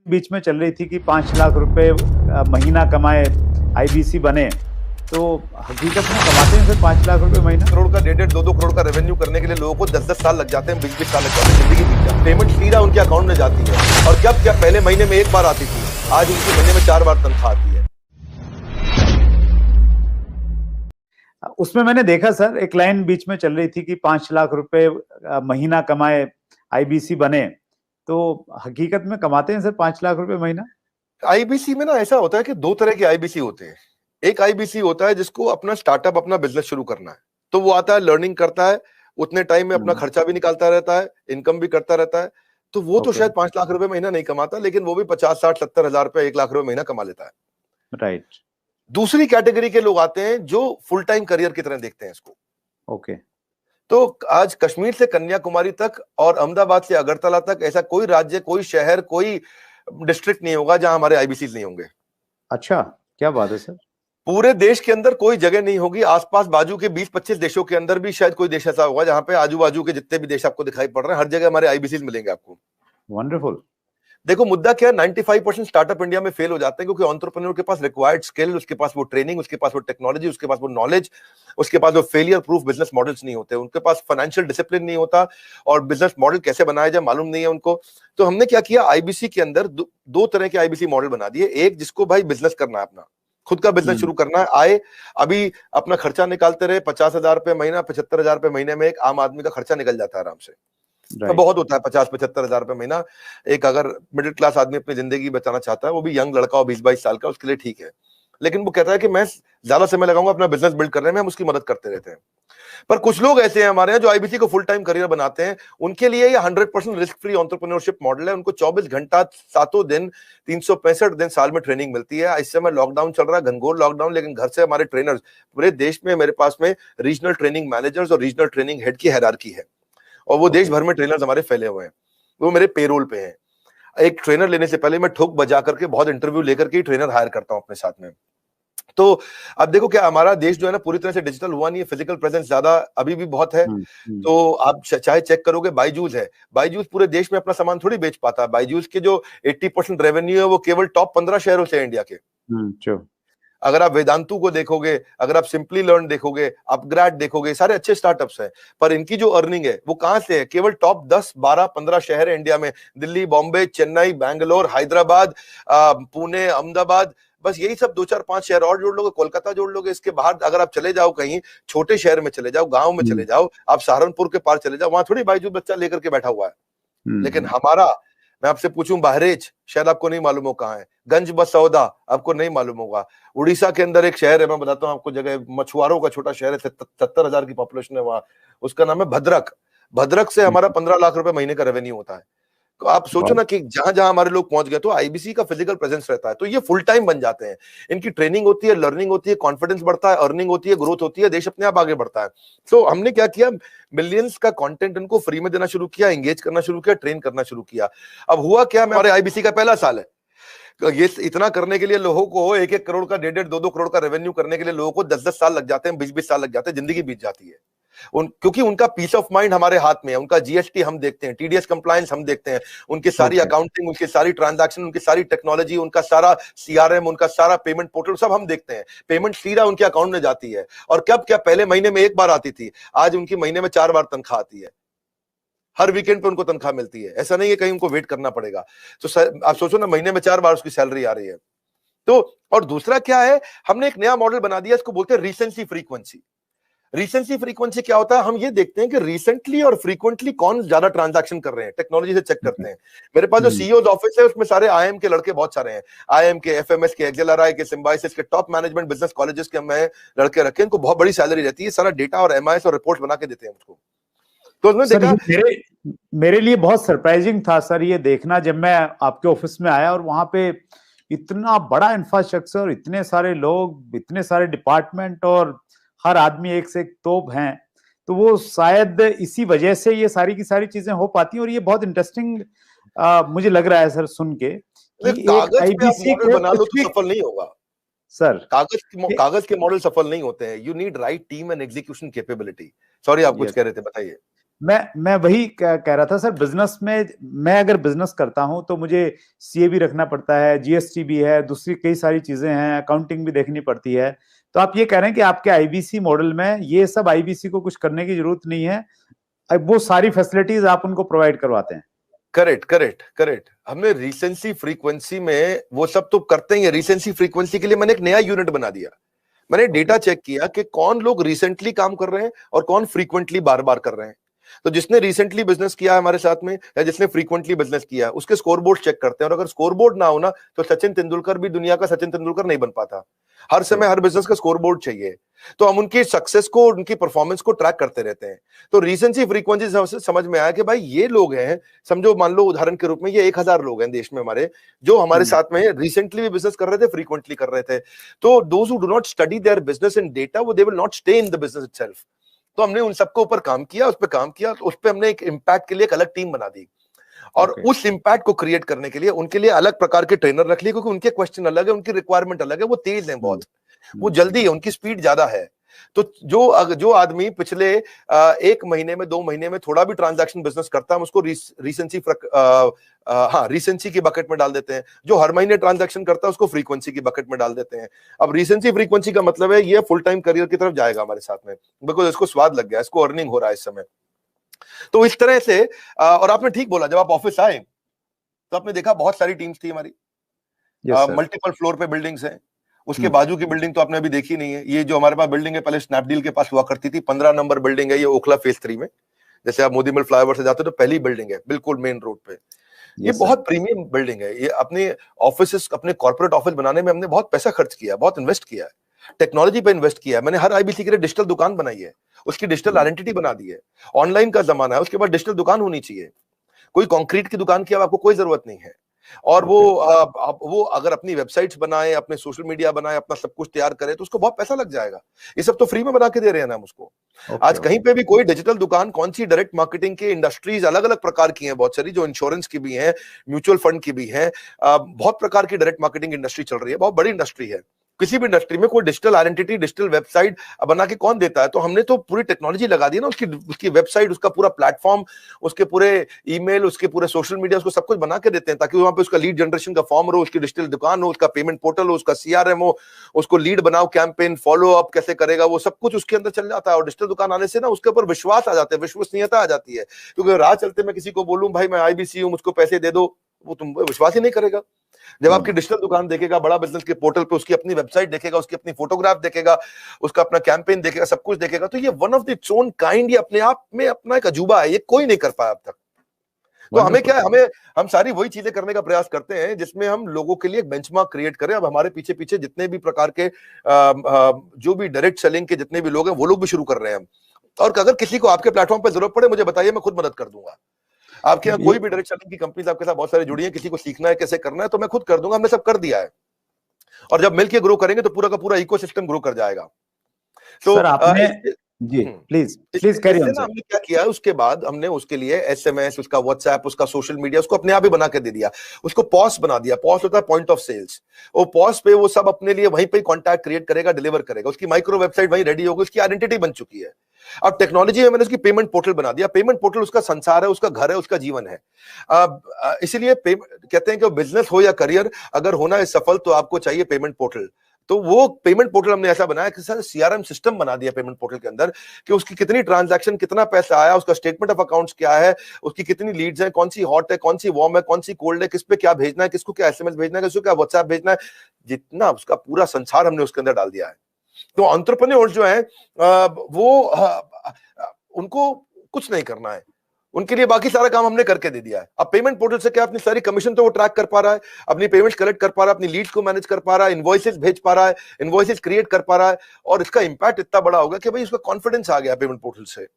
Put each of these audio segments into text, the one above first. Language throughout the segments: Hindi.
बीच में चल रही थी कि 5 लाख रुपए महीना कमाए, आईबीसी बने, तो हकीकत में कमाते हैं फिर 5 लाख रुपए महीना? करोड़ का 1.5 2 करोड़ का रेवेन्यू करने के लिए लोगों को 10 साल लग जाते हैं, 20 साल लग जाते हैं, जिंदगी बीत जाती है। पेमेंट सीधा उनके अकाउंट में जाती है। और क्या पहले महीने में एक बार आती थी, आज उनके महीने में 4 बार तनख्वाह आती है। उसमें मैंने देखा सर, एक लाइन बीच में चल रही थी कि 5 लाख रुपए महीना कमाए, आईबीसी बने, तो हकीकत में कमाते हैं सर 5 लाख रुपए महीना? आईबीसी में ना ऐसा होता है कि 2 तरह के आईबीसी होते हैं। एक आईबीसी होता है जिसको अपना स्टार्टअप, अपना बिजनेस शुरू करना है, तो वो आता है, लर्निंग करता है, उतने टाइम में अपना खर्चा भी निकालता रहता है, इनकम भी करता रहता है, तो वो तो शायद 5 लाख रुपए महीना नहीं कमाता, लेकिन वो भी 50 60 70 हजार रुपए, 1 लाख रुपए महीना कमा लेता है। राइट। दूसरी कैटेगरी के लोग आते हैं जो फुल टाइम करियर की तरह देखते हैं इसको। ओके। तो आज कश्मीर से कन्याकुमारी तक और अहमदाबाद से अगरतला तक ऐसा कोई राज्य, कोई शहर, कोई डिस्ट्रिक्ट नहीं होगा जहां हमारे आईबीसी नहीं होंगे। अच्छा, क्या बात है सर। पूरे देश के अंदर कोई जगह नहीं होगी, आसपास बाजू के 20-25 देशों के अंदर भी शायद कोई देश ऐसा होगा जहां पे आजू बाजू के जितने भी देश आपको दिखाई पड़ रहे हैं, हर जगह हमारे आईबीसी मिलेंगे आपको। वंडरफुल। देखो मुद्दा क्या है, 95% स्टार्टअप इंडिया में फेल हो जाते हैं क्योंकि एंटरप्रेन्योर के पास रिक्वायर्ड स्किल, उसके पास वो ट्रेनिंग, उसके पास वो टेक्नोलॉजी, उसके पास वो नॉलेज, उसके पास वो फेलियर प्रूफ बिजनेस मॉडल्स नहीं होते, उनके पास फाइनेंशियल डिसिप्लिन नहीं होता और बिजनेस मॉडल कैसे बनाया जाए मालूम नहीं है उनको। तो हमने क्या किया, आईबीसी के अंदर दो तरह के आईबीसी मॉडल बना दिए। एक जिसको भाई बिजनेस करना है, अपना खुद का बिजनेस शुरू करना है, आए अभी अपना खर्चा निकालते रहे, 50,000 रुपए महीना, 75,000 रुपए महीने में एक आम आदमी का खर्चा निकल जाता है आराम से। तो बहुत होता है 50-75 हजार रुपए महीना। एक अगर मिडिल क्लास आदमी अपनी जिंदगी बचाना चाहता है, वो भी यंग लड़का हो 20-22 साल का, उसके लिए ठीक है। लेकिन वो कहता है कि मैं ज्यादा समय लगाऊंगा अपना बिजनेस बिल्ड करने में, हम उसकी मदद करते रहते हैं। पर कुछ लोग ऐसे हैं हमारे यहाँ जो आईबीसी को फुल टाइम करियर बनाते हैं, उनके लिए ये 100% रिस्क फ्री एंटरप्रेन्योरशिप मॉडल है। उनको 24 घंटा 7 दिन 365 दिन साल में ट्रेनिंग मिलती है। इस समय लॉकडाउन चल रहा है, घनघोर लॉकडाउन, लेकिन घर से हमारे ट्रेनर्स पूरे देश में, मेरे पास में रीजनल ट्रेनिंग मैनेजर्स और रीजनल ट्रेनिंग हेड की हायरार्की है और वो देश भर में ट्रेनर्स हमारे फैले हुए हैं, वो मेरे पेरोल पे हैं। एक ट्रेनर लेने से पहले मैं ठोक बजा करके बहुत इंटरव्यू लेकर के ट्रेनर हायर करता हूं अपने साथ में। तो अब देखो क्या हमारा देश जो है ना पूरी तरह से डिजिटल हुआ नहीं है, फिजिकल प्रेजेंस ज्यादा अभी भी बहुत है। तो आप चाहे चेक करोगे, बायजूस है, बायजूस पूरे देश में अपना सामान थोड़ी बेच पाता है। बायजूस के जो 80% रेवेन्यू है वो केवल टॉप 15 शहरों से है इंडिया के। अगर आप वेदांतु को देखोगे, अगर आप सिंपली लर्न देखोगे, अपग्रेड देखोगे, सारे अच्छे स्टार्टअप्स हैं, पर इनकी जो अर्निंग है वो कहां से है, केवल टॉप 10 12 15 शहर है इंडिया में, दिल्ली, बॉम्बे, चेन्नई, बैंगलोर, हैदराबाद, पुणे, अहमदाबाद, बस यही सब 2-4-5 शहर और जोड़ लोगे, कोलकाता जोड़ लोगे। इसके बाहर अगर आप चले जाओ, कहीं छोटे शहर में चले जाओ, गांव में चले जाओ, आप सहारनपुर के पार चले जाओ, वहां थोड़ी बायजू बच्चा लेकर के बैठा हुआ है। लेकिन हमारा, मैं आपसे पूछूं, बहरेच शायद आपको नहीं मालूम हो कहां है, गंज बसौदा आपको नहीं मालूम होगा, उड़ीसा के अंदर एक शहर है, मैं बताता हूं आपको जगह, मछुआरों का छोटा शहर है, 70,000 की पॉपुलेशन है वहां, उसका नाम है भद्रक। भद्रक से हमारा 15 लाख रुपए महीने का रेवेन्यू होता है। तो आप सोचो ना कि जहां जहां हमारे लोग पहुंच गए, तो आईबीसी का फिजिकल प्रेजेंस रहता है, तो ये फुल टाइम बन जाते हैं। इनकी ट्रेनिंग होती है, लर्निंग होती है, कॉन्फिडेंस बढ़ता है, अर्निंग होती है, ग्रोथ होती है, देश अपने आप आगे बढ़ता है। तो हमने क्या किया, मिलियंस का कंटेंट इनको फ्री में देना शुरू किया, एंगेज करना शुरू किया, ट्रेन करना शुरू किया। अब हुआ क्या, हमारे आईबीसी का पहला साल है, ये इतना करने के लिए लोगों को 1-1 करोड़ का, 1.5 2 करोड़ का रेवेन्यू करने के लिए लोगों को 10 साल लग जाते हैं, 20 साल लग जाते हैं, जिंदगी बीत जाती है। क्योंकि उनका पीस ऑफ माइंड हमारे हाथ में है, उनका जीएसटी हम देखते हैं, टीडीएस कंप्लायंस हम देखते हैं, उनकी सारी अकाउंटिंग, उनकी सारी ट्रांजैक्शन, उनकी सारी टेक्नोलॉजी, उनका सारा सीआरएम, उनका सारा पेमेंट पोर्टल सब हम देखते हैं। पेमेंट सीधा उनके अकाउंट में जाती है। और कब क्या पहले महीने में एक बार आती थी, आज उनकी महीने में 4 बार तनख्वाह आती है। हर वीकेंड पे उनको तनख्वाह मिलती है, ऐसा नहीं है कहीं उनको वेट करना पड़ेगा। तो आप सोचो ना, महीने में 4 बार उसकी सैलरी आ रही है। तो और दूसरा क्या है, हमने एक नया मॉडल बना दिया, इसको बोलते हैं रीसेंसी फ्रीक्वेंसी। रीसेंसी फ्रीक्वेंसी क्या होता है, हम ये देखते हैं कि रिसेंटली और फ्रीक्वेंटली कौन ज्यादा ट्रांजैक्शन कर रहे हैं, टेक्नोलॉजी से चेक करते हैं। मेरे पास जो सीईओ ऑफिस है उसमें सारे आईएम के लड़के बहुत सारे हैं, आईएम के, एफएमएस के, एक्सेलआरआई के, सिम्बायोसिस के, टॉप मैनेजमेंट बिजनेस कॉलेजेस के मैं लड़के रखे, इनको बहुत बड़ी सैलरी रहती है, सारा डेटा और एमआईएस और रिपोर्ट बना के देते हैं मुझको। तो उसमें देखा, मेरे लिए बहुत सरप्राइजिंग था सर ये देखना, जब मैं आपके ऑफिस में आया और वहां पे इतना बड़ा इंफ्रास्ट्रक्चर, इतने सारे लोग, इतने सारे डिपार्टमेंट और हर आदमी एक से एक तोप हैं, तो वो शायद इसी वजह से ये सारी की सारी चीजें हो पाती हैं। और ये बहुत इंटरेस्टिंग मुझे लग रहा है सर सुन के कि कागज पे आप मॉडल बना लो तो सफल नहीं होगा सर। कागज के मॉडल सफल नहीं होते हैं। You need right team and execution capability. Sorry, आप कुछ कह रहे थे, बताइए। मैं वही कह रहा था सर, बिजनेस में मैं अगर बिजनेस करता हूं तो मुझे सीए भी रखना पड़ता है, जीएसटी भी है, दूसरी कई सारी चीजें हैं, अकाउंटिंग भी देखनी पड़ती है। तो आप ये कह रहे हैं कि आपके आईबीसी मॉडल में ये सब आईबीसी को कुछ करने की जरूरत नहीं है, अब वो सारी फैसिलिटीज आप उनको प्रोवाइड करवाते हैं? Correct correct correct. हमने रिसेंसी फ्रीक्वेंसी में वो सब तो करते ही है। रिसेंसी फ्रीक्वेंसी के लिए मैंने एक नया यूनिट बना दिया। मैंने डेटा चेक किया कि कौन लोग रिसेंटली काम कर रहे हैं और कौन फ्रीक्वेंटली बार बार कर रहे हैं। तो जिसने रिसेंटली बिजनेस किया है हमारे साथ में या जिसने फ्रीक्वेंटली बिजनेस किया है, उसके स्कोरबोर्ड चेक करते हैं। और अगर स्कोरबोर्ड ना हो ना, तो सचिन तेंदुलकर भी दुनिया का सचिन तेंदुलकर नहीं बन पाता। हर समय हर बिजनेस का स्कोरबोर्ड चाहिए। तो हम उनकी सक्सेस को, उनकी परफॉर्मेंस को ट्रैक करते रहते हैं। तो रिसेंसी फ्रीक्वेंसी से समझ में आया कि भाई ये लोग हैं, समझो मान लो उदाहरण के रूप में ये 1000 लोग हैं देश में हमारे, जो हमारे साथ में रिसेंटली भी बिजनेस कर रहे थे, फ्रीक्वेंटली कर रहे थे। तो those who do not study their business in data, वो they will not stay in the business itself. तो हमने उन सबके ऊपर काम किया, उस पर काम किया, तो उस पर हमने एक इम्पैक्ट के लिए एक अलग टीम बना दी। और उस इम्पैक्ट को क्रिएट करने के लिए उनके लिए अलग प्रकार के ट्रेनर रख लिए, क्योंकि उनके क्वेश्चन अलग है, उनकी रिक्वायरमेंट अलग है। वो तेज हैं बहुत, वो जल्दी है, उनकी स्पीड ज्यादा है। तो जो आदमी पिछले 1 महीने में 2 महीने में थोड़ा भी ट्रांजैक्शन बिजनेस करता है, हम उसको रिसेंसी की बकेट में डाल देते हैं। जो हर महीने ट्रांजैक्शन करता है उसको फ्रीक्वेंसी की बकेट में डाल देते हैं। अब रिसेंसी फ्रीक्वेंसी का मतलब है ये फुल टाइम करियर की तरफ जाएगा हमारे साथ में, बिकॉज इसको स्वाद लग गया, इसको अर्निंग हो रहा है इस समय। तो इस तरह से और आपने ठीक बोला, जब आप ऑफिस आए तो आपने देखा बहुत सारी टीम्स थी हमारी, मल्टीपल फ्लोर पे बिल्डिंग्स हैं। उसके बाजू की बिल्डिंग तो आपने अभी देखी नहीं है। ये जो हमारे पास बिल्डिंग है, पहले स्नैपडील के पास हुआ करती थी, 15 नंबर बिल्डिंग है ये, ओखला फेज 3 में। जैसे आप मोदी महल फ्लाईओवर से जाते हो तो पहली बिल्डिंग है, बिल्कुल मेन रोड पे। ये बहुत प्रीमियम बिल्डिंग है। ये अपने ऑफिस, अपने कॉर्पोरेट ऑफिस बनाने में हमने बहुत पैसा खर्च किया, बहुत इन्वेस्ट किया है, टेक्नोलॉजी पे इन्वेस्ट किया है। मैंने हर आईबीसी के लिए डिजिटल दुकान बनाई है, उसकी डिजिटल आइडेंटिटी बना दी है। ऑनलाइन का जमाना है, उसके बाद डिजिटल दुकान होनी चाहिए। कोई कंक्रीट की दुकान की अब आपको कोई जरूरत नहीं है। और वो अगर अपनी वेबसाइट्स बनाए, अपने सोशल मीडिया बनाए, अपना सब कुछ तैयार करे, तो उसको बहुत पैसा लग जाएगा। ये सब तो फ्री में बना के दे रहे हैं ना हम उसको। आज कहीं पे भी कोई डिजिटल दुकान, कौन सी डायरेक्ट मार्केटिंग की इंडस्ट्रीज अलग अलग प्रकार की हैं, बहुत सारी, जो इंश्योरेंस की भी हैं, म्यूचुअल फंड की भी हैं, बहुत प्रकार की डायरेक्ट मार्केटिंग इंडस्ट्री चल रही है, बहुत बड़ी इंडस्ट्री है। किसी भी इंडस्ट्री में कोई डिजिटल आइडेंटिटी, डिजिटल वेबसाइट बना के कौन देता है? तो हमने तो पूरी टेक्नोलॉजी लगा दी ना, उसकी वेबसाइट, उसका पूरा प्लेटफॉर्म, उसके पूरे ईमेल, उसके पूरे सोशल मीडिया, उसको सब कुछ बना के देते हैं, ताकि वहां पे उसका लीड जनरेशन का फॉर्म हो, उसकी डिजिटल दुकान हो, उसका पेमेंट पोर्टल हो, उसका सीआरएम हो, उसको लीड बनाओ, कैंपेन फॉलो अप कैसे करेगा, वो सब कुछ उसके अंदर चल जाता है। और डिजिटल दुकान आने से ना उसके ऊपर विश्वास आ जाता है, विश्वसनीयता आ जाती है। क्योंकि राह चलते मैं किसी को बोलूं भाई मैं आईबीसी हूं, मुझको पैसे दे दो, वो तुम विश्वास ही नहीं करेगा। जब आपकी डिजिटल दुकान देखेगा, बड़ा बिजनेस के पोर्टल पे उसकी अपनी वेबसाइट देखेगा, उसकी अपनी फोटोग्राफ देखेगा, उसका अपना कैंपेन देखेगा, सब कुछ देखेगा, तो ये one of the its own kind, ये अपने आप में अपना एक अजूबा है, ये कोई नहीं कर पाया अब तक। तो हमें क्या है, हम सारी वही चीजें करने का प्रयास करते हैं जिसमें हम लोगों के लिए एक बेंचमार्क क्रिएट करें। अब हमारे पीछे पीछे जितने भी प्रकार के जो भी डायरेक्ट सेलिंग के जितने भी लोग हैं, वो लोग भी शुरू कर रहे हैं हम। और अगर किसी को आपके प्लेटफॉर्म पर जरूरत पड़े, मुझे बताइए, मैं खुद मदद कर दूंगा। आपके यहाँ कोई भी डायरेक्ट सेलिंग की कंपनीज आपके साथ बहुत सारी जुड़ी हैं, किसी को सीखना है कैसे करना है, तो मैं खुद कर दूंगा, हमने सब कर दिया है। और जब मिलके ग्रो करेंगे तो पूरा का पूरा इकोसिस्टम ग्रो कर जाएगा। तो सर आपने जी प्लीज कैरी ऑन सर। हमने क्या किया है, उसके बाद हमने उसके लिए एसएमएस, उसका व्हाट्सएप, उसका सोशल मीडिया, उसको अपने आप ही बना के दे दिया। उसको पॉस बना दिया। पॉस होता है पॉइंट ऑफ सेल्स। वो पॉस पे वो सब अपने लिए वहीं पे कॉन्टैक्ट क्रिएट करेगा, डिलीवर करेगा। उसकी माइक्रो वेबसाइट वहीं रेडी होगी, उसकी आइडेंटिटी बन चुकी है। अब टेक्नोलॉजी में मैंने उसकी पेमेंट पोर्टल बना दिया। पेमेंट पोर्टल उसका संसार है, उसका घर है, उसका जीवन है। इसीलिए कहते हैं कि बिजनेस हो या करियर, अगर होना है सफल, तो आपको चाहिए पेमेंट पोर्टल। तो वो पेमेंट पोर्टल हमने ऐसा बनाया कि सर सीआरएम सिस्टम बना दिया पेमेंट पोर्टल के अंदर, कि उसकी कितनी ट्रांजैक्शन, कितना पैसा आया, उसका स्टेटमेंट ऑफ अकाउंट्स क्या है, उसकी कितनी लीड्स हैं, कौन सी हॉट है, कौन सी वार्म है, कौन सी कोल्ड है, किस पे क्या भेजना है, किसको क्या एसएमएस भेजना है, किसको क्या व्हाट्सएप भेजना है, जितना उसका पूरा संसार हमने उसके अंदर डाल दिया है। तो एंटरप्रेन्योर्स जो है उनको कुछ नहीं करना है, उनके लिए बाकी सारा काम हमने करके दे दिया है। अब पेमेंट पोर्टल से क्या, अपनी सारी कमीशन तो वो ट्रैक कर पा रहा है, अपनी पेमेंट्स कलेक्ट कर पा रहा है, अपनी लीड्स को मैनेज कर पा रहा है, इनवॉइसेस भेज पा रहा है, इनवॉइसेस क्रिएट कर पा रहा है। और इसका इंपैक्ट इतना बड़ा होगा कि भाई उसका कॉन्फिडेंस आ गया पेमेंट पोर्टल से।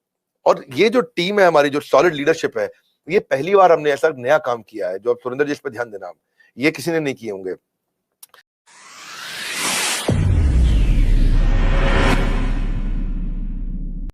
और ये जो टीम है हमारी, जो सॉलिड लीडरशिप है, ये पहली बार हमने ऐसा नया काम किया है। जो अब सुरेंद्र जी इस पर ध्यान देना, ये किसी ने नहीं किए होंगे।